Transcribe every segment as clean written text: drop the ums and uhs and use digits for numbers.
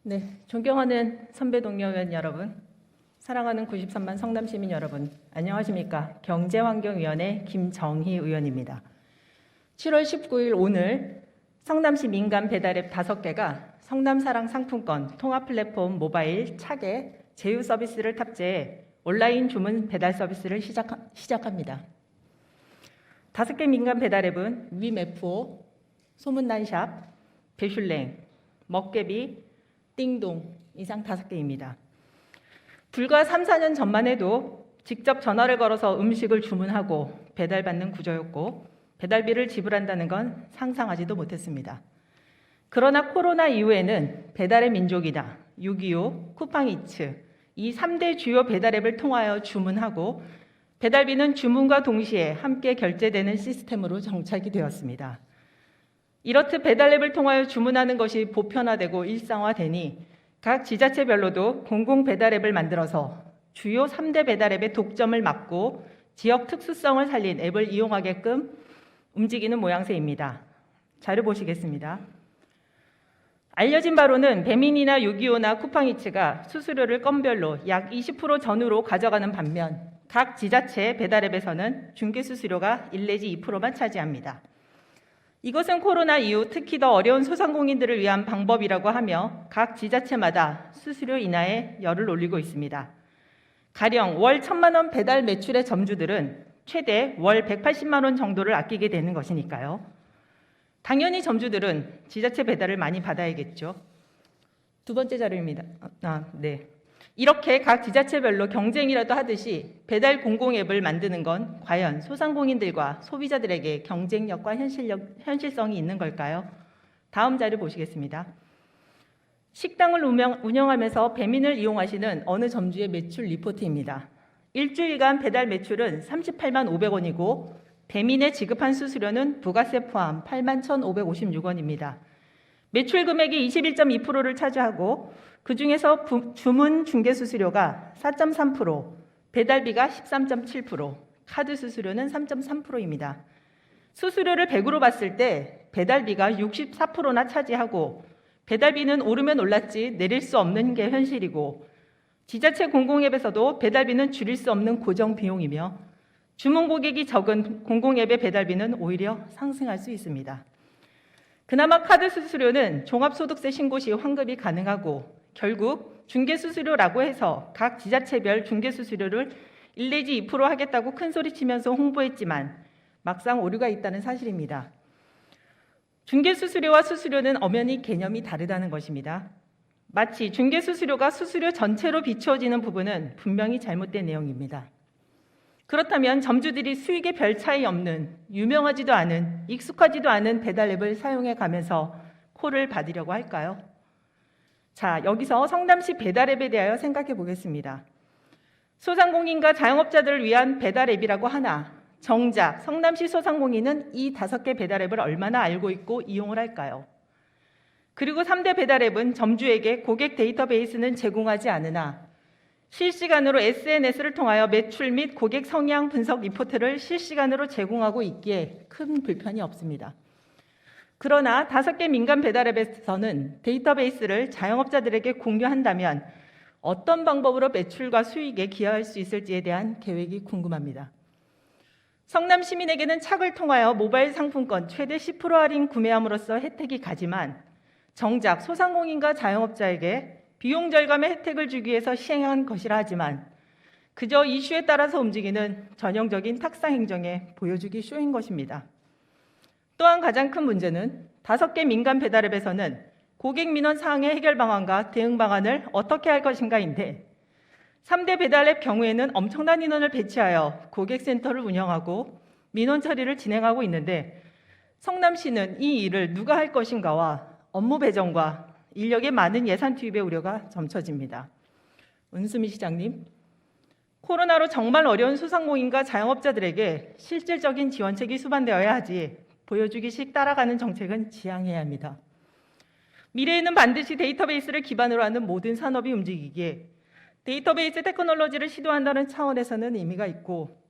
네, 존경하는 선배 동료 의원 여러분, 사랑하는 93만 성남시민 여러분, 안녕하십니까? 경제환경위원회 김정희 의원입니다. 7월 19일 오늘 성남시 민간 배달앱 5개가 성남사랑 상품권 통합 플랫폼 모바일 차게 제휴 서비스를 탑재해 온라인 주문 배달 서비스를 시작합니다. 5개 민간 배달앱은 위메프오, 소문난샵, 배슐랭, 먹개비, 띵동 이상 5개입니다. 불과 3, 4년 전만 해도 직접 전화를 걸어서 음식을 주문하고 배달받는 구조였고 배달비를 지불한다는 건 상상하지도 못했습니다. 그러나 코로나 이후에는 배달의 민족이다, 625, 쿠팡이츠 이 3대 주요 배달앱을 통하여 주문하고 배달비는 주문과 동시에 함께 결제되는 시스템으로 정착이 되었습니다. 이렇듯 배달앱을 통하여 주문하는 것이 보편화되고 일상화되니 각 지자체별로도 공공 배달앱을 만들어서 주요 3대 배달앱의 독점을 막고 지역 특수성을 살린 앱을 이용하게끔 움직이는 모양새입니다. 자료 보시겠습니다. 알려진 바로는 배민이나 625나 쿠팡이츠가 수수료를 건별로 약 20% 전후로 가져가는 반면 각 지자체 배달앱에서는 중개 수수료가 1 내지 2%만 차지합니다. 이것은 코로나 이후 특히 더 어려운 소상공인들을 위한 방법이라고 하며 각 지자체마다 수수료 인하에 열을 올리고 있습니다. 가령 월 1,000만 원 배달 매출의 점주들은 최대 월 180만 원 정도를 아끼게 되는 것이니까요. 당연히 점주들은 지자체 배달을 많이 받아야겠죠. 두 번째 자료입니다. 네. 이렇게 각 지자체별로 경쟁이라도 하듯이 배달 공공 앱을 만드는 건 과연 소상공인들과 소비자들에게 경쟁력과 현실성이 있는 걸까요? 다음 자료 보시겠습니다. 식당을 운영하면서 배민을 이용하시는 어느 점주의 매출 리포트입니다. 일주일간 배달 매출은 38만 500원이고 배민에 지급한 수수료는 부가세 포함 8만 1,556원입니다. 매출 금액이 21.2%를 차지하고 그중에서 주문 중개 수수료가 4.3%, 배달비가 13.7%, 카드 수수료는 3.3%입니다. 수수료를 100으로 봤을 때 배달비가 64%나 차지하고 배달비는 오르면 올랐지 내릴 수 없는 게 현실이고 지자체 공공앱에서도 배달비는 줄일 수 없는 고정 비용이며 주문 고객이 적은 공공앱의 배달비는 오히려 상승할 수 있습니다. 그나마 카드 수수료는 종합소득세 신고 시 환급이 가능하고 결국 중개수수료라고 해서 각 지자체별 중개수수료를 1 내지 2% 하겠다고 큰소리치면서 홍보했지만 막상 오류가 있다는 사실입니다. 중개수수료와 수수료는 엄연히 개념이 다르다는 것입니다. 마치 중개수수료가 수수료 전체로 비추어지는 부분은 분명히 잘못된 내용입니다. 그렇다면 점주들이 수익에 별 차이 없는 유명하지도 않은 익숙하지도 않은 배달앱을 사용해 가면서 콜을 받으려고 할까요? 자, 여기서 성남시 배달앱에 대하여 생각해 보겠습니다. 소상공인과 자영업자들을 위한 배달앱이라고 하나 정작 성남시 소상공인은 이 5개 배달앱을 얼마나 알고 있고 이용을 할까요? 그리고 3대 배달앱은 점주에게 고객 데이터베이스는 제공하지 않으나 실시간으로 SNS를 통하여 매출 및 고객 성향 분석 리포트를 실시간으로 제공하고 있기에 큰 불편이 없습니다. 그러나 5개 민간 배달앱에서는 데이터베이스를 자영업자들에게 공유한다면 어떤 방법으로 매출과 수익에 기여할 수 있을지에 대한 계획이 궁금합니다. 성남 시민에게는 착을 통하여 모바일 상품권 최대 10% 할인 구매함으로써 혜택이 가지만 정작 소상공인과 자영업자에게 비용 절감의 혜택을 주기 위해서 시행한 것이라 하지만 그저 이슈에 따라서 움직이는 전형적인 탁상 행정의 보여주기 쇼인 것입니다. 또한 가장 큰 문제는 5개 민간 배달앱에서는 고객 민원 사항의 해결 방안과 대응 방안을 어떻게 할 것인가인데 3대 배달앱 경우에는 엄청난 인원을 배치하여 고객센터를 운영하고 민원 처리를 진행하고 있는데 성남시는 이 일을 누가 할 것인가와 업무 배정과 인력의 많은 예산 투입의 우려가 점쳐집니다. 은수미 시장님, 코로나로 정말 어려운 소상공인과 자영업자들에게 실질적인 지원책이 수반되어야 하지 보여주기식 따라가는 정책은 지양해야 합니다. 미래에는 반드시 데이터베이스를 기반으로 하는 모든 산업이 움직이기에 데이터베이스 테크놀로지를 시도한다는 차원에서는 의미가 있고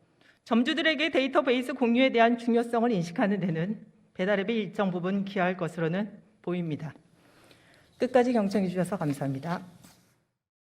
점주들에게 데이터베이스 공유에 대한 중요성을 인식하는 데는 배달앱이 일정 부분 기여할 것으로는 보입니다. 끝까지 경청해 주셔서 감사합니다.